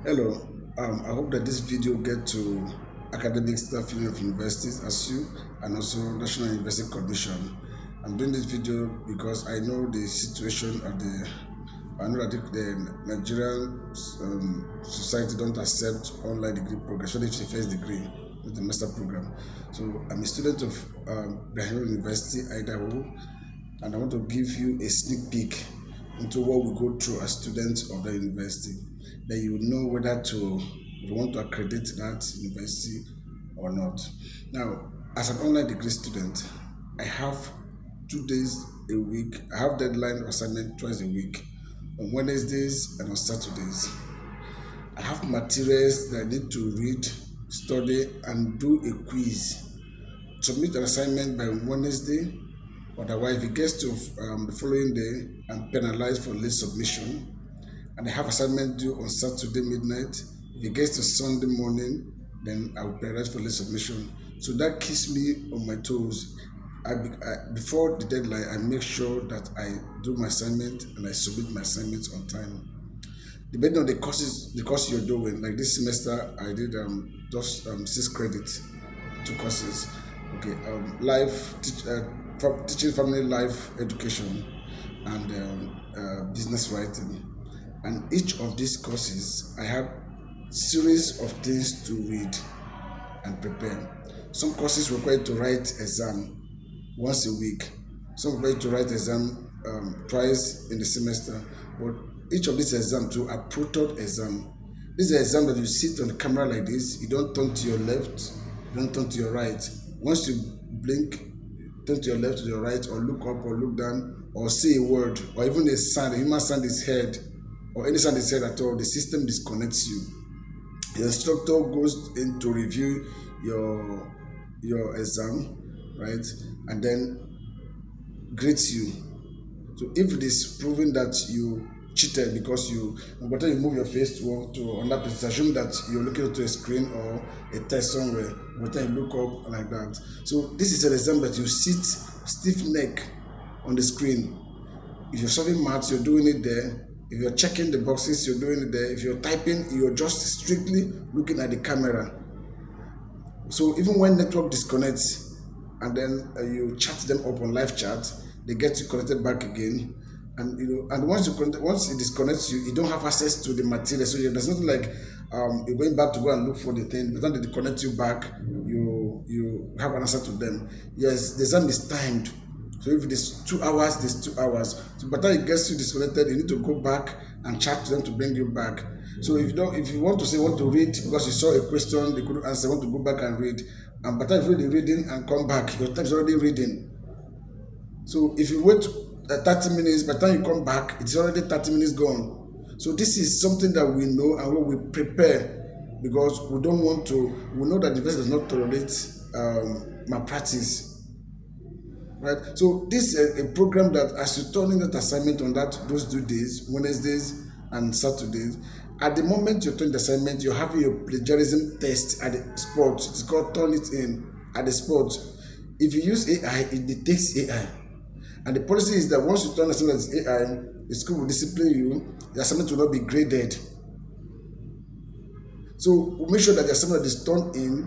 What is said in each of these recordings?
Hello, I hope that this video get to academic staff union of universities as you and also National University Commission. I'm doing this video because I know the situation at I know that the Nigerian society don't accept online degree program, especially if it's a first degree with the master program. So I'm a student of Brigham Young University, Idaho, and I want to give you a sneak peek into what we go through as students of the university. Then you know whether to you want to accredit that university or not. Now, as an online degree student, I have 2 days a week. I have deadline assignment twice a week, on Wednesdays and on Saturdays. I have materials that I need to read, study, and do a quiz. Submit an assignment by Wednesday. Otherwise, if it gets to the following day, I'm penalized for late submission. And I have assignment due on Saturday midnight. If it gets to Sunday morning, then I will be penalized for late submission. So that keeps me on my toes. Before the deadline, I make sure that I do my assignment and I submit my assignments on time. Depending on the course you're doing, like this semester, I did just 6 credits, 2 courses. Okay, teaching family life education and business writing. And each of these courses, I have series of things to read and prepare. Some courses require to write exam once a week. Some require to write exam twice in the semester. But each of these exams too are prototype exam. This is an exam that you sit on the camera like this. You don't turn to your left, you don't turn to your right. Once you blink, turn to your left, to your right, or look up or look down, or say a word, or even a sound, a human sound is heard, or any sound is heard at all, the system disconnects you. The instructor goes in to review your exam, right, and then grades you. So if it is proven that you cheated because by the time you move your face to another place, assume that you're looking at a screen or a test somewhere. By the time you look up like that. So this is an exam that you sit stiff neck on the screen. If you're solving maths, you're doing it there. If you're checking the boxes, you're doing it there. If you're typing, you're just strictly looking at the camera. So even when network disconnects and then you chat them up on live chat, they get you connected back again. And once it disconnects you, you don't have access to the material. So there's nothing like you're going back to go and look for the thing. But then they connect you back, you have an answer to them. Yes, the exam is timed. So if it is 2 hours, there's 2 hours. So by the time it gets you disconnected, you need to go back and chat to them to bring you back. So if you want to read because you saw a question they couldn't answer, want to go back and read, and by the time you're reading and come back, your time is already reading. So if you wait 30 minutes, by the time you come back, it's already 30 minutes gone. So this is something that we know and what we prepare, because we know that the university does not tolerate malpractice. Right? So this is a program that as you turn in that assignment on those 2 days, Wednesdays and Saturdays, at the moment you turn the assignment, you're having your plagiarism test at the spot. It's called turn it in at the spot. If you use AI, it detects AI. And the policy is that once you turn the assignment as AI, the school will discipline you, the assignment will not be graded. So we'll make sure that the assignment that is turned in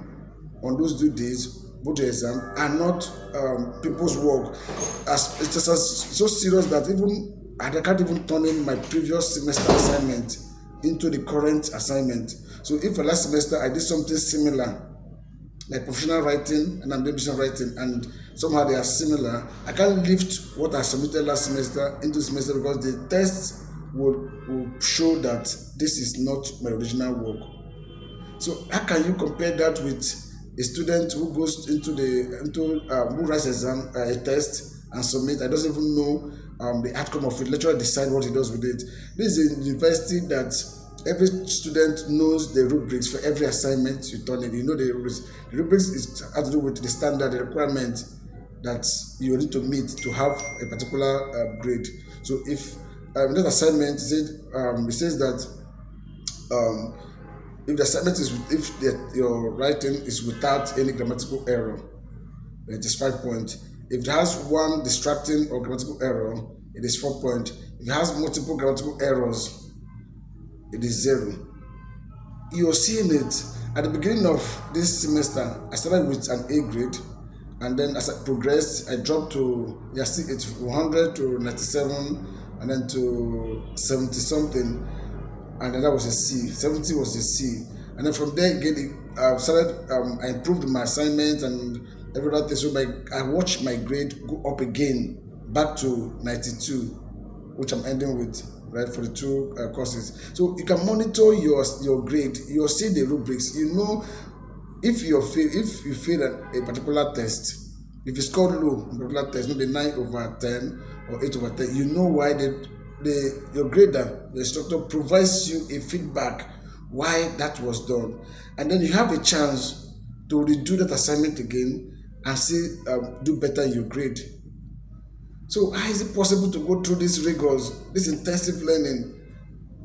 on those 2 days, both the exam, are not people's work. It's just so serious that even I can't even turn in my previous semester assignment into the current assignment. So if for last semester I did something similar, like professional writing and business writing, and somehow they are similar, I can't lift what I submitted last semester into semester, because the test will show that this is not my original work. So how can you compare that with a student who goes who writes exam a test and submit? I doesn't even know the outcome of it. Lecturer decide what he does with it. This is a university that every student knows the rubrics for every assignment you turn in. You know the rubrics. The rubrics has to do with the standard, the requirement that you need to meet to have a particular grade. So if that assignment it says that if the assignment your writing is without any grammatical error, it is 5 points. If it has one distracting or grammatical error, it is 4 points. If it has multiple grammatical errors, it is 0. you're seeing it. At the beginning of this semester, I started with an A grade, and then as I progressed, I dropped to 100 to 97, and then to 70 something, and then that was a C. 70 was a C, and then from there again, I improved my assignment and every other thing. So I watched my grade go up again, back to 92, which I'm ending with, right, for the two courses. So you can monitor your grade. You'll see the rubrics. You know, if you fail a particular test, if you score low in a particular test, maybe 9/10 or 8/10, you know why your grader, the instructor, provides you a feedback why that was done, and then you have a chance to redo that assignment again and still do better in your grade. So how is it possible to go through these rigors, this intensive learning,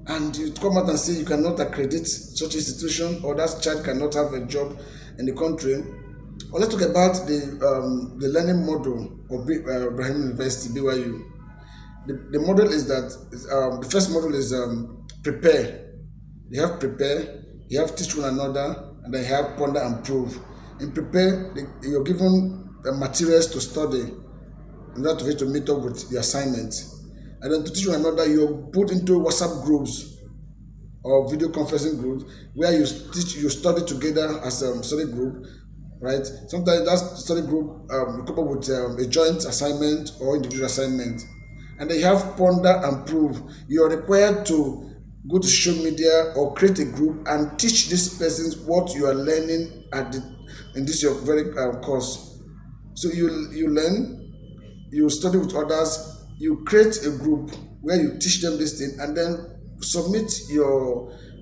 and you come out and say you cannot accredit such institution, or that child cannot have a job in the country? Well, let's talk about the learning model of Brigham University, BYU. The model is that the first model is prepare. You have prepare, you have teach one another, and then you have ponder and prove. In prepare, you're given materials to study in order to meet up with the assignment. And then to teach one another, you're put into WhatsApp groups or video conferencing groups where you study together as a study group, right? Sometimes that study group you come up with a joint assignment or individual assignment. And then you have ponder and prove. You are required to go to social media or create a group and teach these persons what you are learning in this your very course. So you learn, you study with others, you create a group where you teach them this thing, and then submit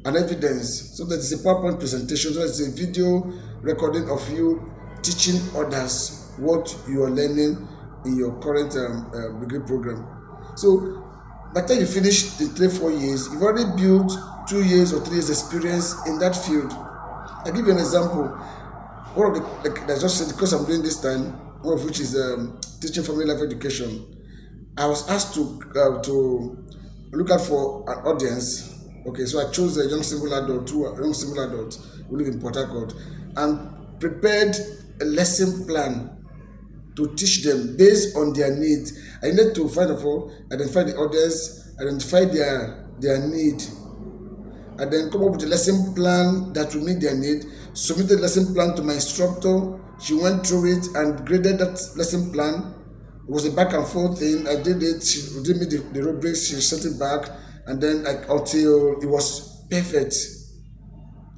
an evidence. So that it's a PowerPoint presentation, so it's a video recording of you teaching others what you are learning in your current degree program. So by the time you finish the 3-4 years, you've already built 2 years or 3 years experience in that field. I'll give you an example. One of I just said, because I'm doing this time, one of which is teaching family life education. I was asked to look out for an audience. Okay, so I chose a young single adult who live in Port Harcourt, and prepared a lesson plan to teach them based on their needs. I needed to identify the audience, identify their need, and then come up with a lesson plan that will meet their need. Submitted the lesson plan to my instructor. She went through it and graded that lesson plan. It was a back and forth thing. I did it. She gave me the rubrics. She sent it back, and then until it was perfect.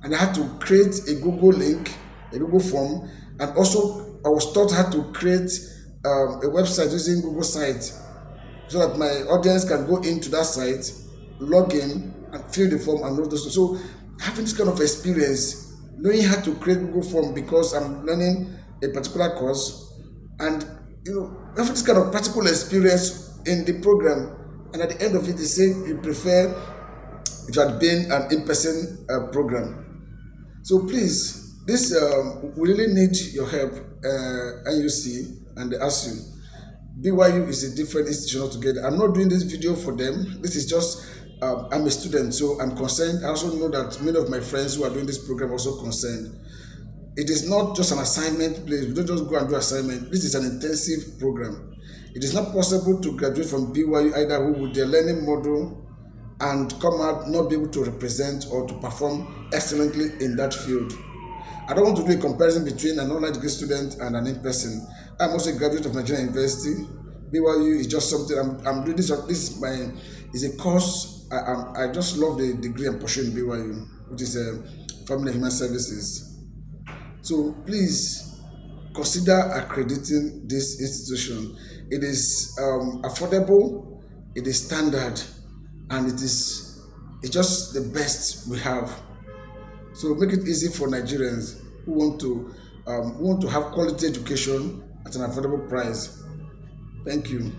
And I had to create a Google link, a Google form, and also I was taught how to create a website using Google Site, so that my audience can go into that site, log in, and fill the form and notice. So having this kind of experience, knowing how to create Google form because I'm learning a particular course, and having this kind of practical experience in the program, and at the end of it, they say you prefer if you had been an in-person program. So please, this we really need your help, NUC and the ASU. BYU is a different institution altogether. I'm not doing this video for them. This is just, I'm a student, so I'm concerned. I also know that many of my friends who are doing this program are also concerned. It is not just an assignment place. We don't just go and do assignment. This is an intensive program. It is not possible to graduate from BYU Idaho with their learning model and come out not be able to represent or to perform excellently in that field. I don't want to do a comparison between an online degree student and an in-person. I'm also a graduate of Nigerian University. BYU is just something I'm doing. This is a course. I just love the degree I'm pursuing in BYU, which is Family and Human Services. So please consider accrediting this institution. It is affordable, it is standard, and it's just the best we have. So make it easy for Nigerians who want to have quality education at an affordable price. Thank you.